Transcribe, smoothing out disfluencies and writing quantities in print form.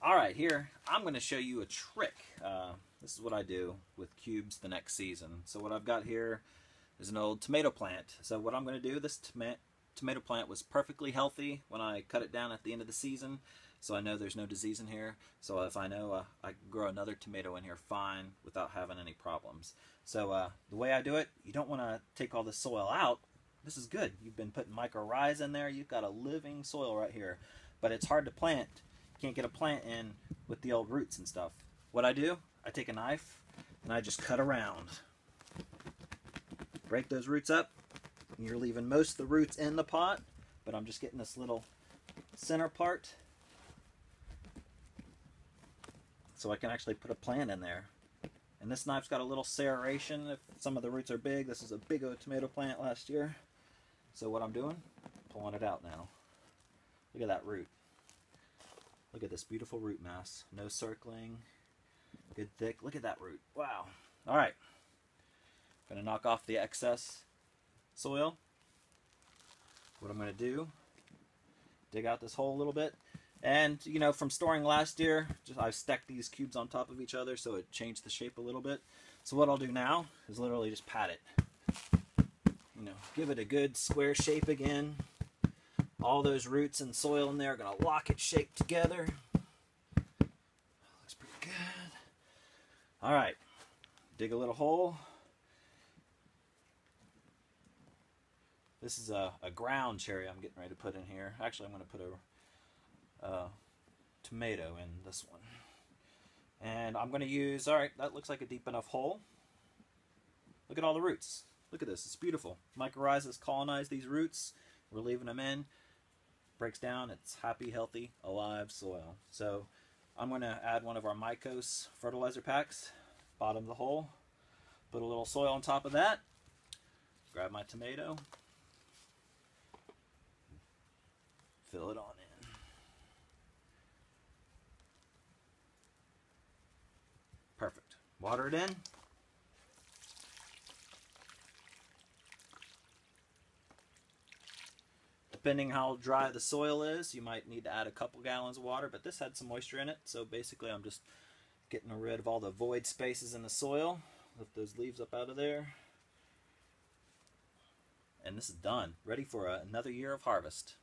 Alright, here I'm going to show you a trick. This is what I do with cubes the next season. So what I've got here is an old tomato plant. So what I'm going to do, this tomato plant was perfectly healthy when I cut it down at the end of the season. So I know there's no disease in here. So if I know I can grow another tomato in here fine without having any problems. So the way I do it, you don't want to take all the soil out. This is good. You've been putting mycorrhiza in there. You've got a living soil right here. But it's hard to plant. You can't get a plant in with the old roots and stuff. What I do, I take a knife and I just cut around. Break those roots up. You're leaving most of the roots in the pot, but I'm just getting this little center part so I can actually put a plant in there. And this knife's got a little serration if some of the roots are big. This is a big old tomato plant last year. So what I'm doing, pulling it out now. Look at that root. Look at this beautiful root mass. No circling. Good thick. Look at that root. Wow. All right. I'm going to knock off the excess soil. What I'm going to do, dig out this hole a little bit. And, you know, from storing last year, I stacked these cubes on top of each other so it changed the shape a little bit. So what I'll do now is literally just pat it. You know, give it a good square shape again. All those roots and soil in there are going to lock its shape together. Looks pretty good. All right, dig a little hole. This is a ground cherry I'm getting ready to put in here. Actually, I'm going to put a tomato in this one. And I'm going to use, all right, that looks like a deep enough hole. Look at all the roots. Look at this, it's beautiful. Mycorrhiza's colonized these roots. We're leaving them in. Breaks down, it's happy, healthy, alive soil. So I'm going to add one of our Mycos fertilizer packs, bottom of the hole, put a little soil on top of that, grab my tomato, fill it on in. Perfect. Water it in. Depending how dry the soil is, you might need to add a couple gallons of water, but this had some moisture in it, so basically I'm just getting rid of all the void spaces in the soil. Lift those leaves up out of there. And this is done. Ready for another year of harvest.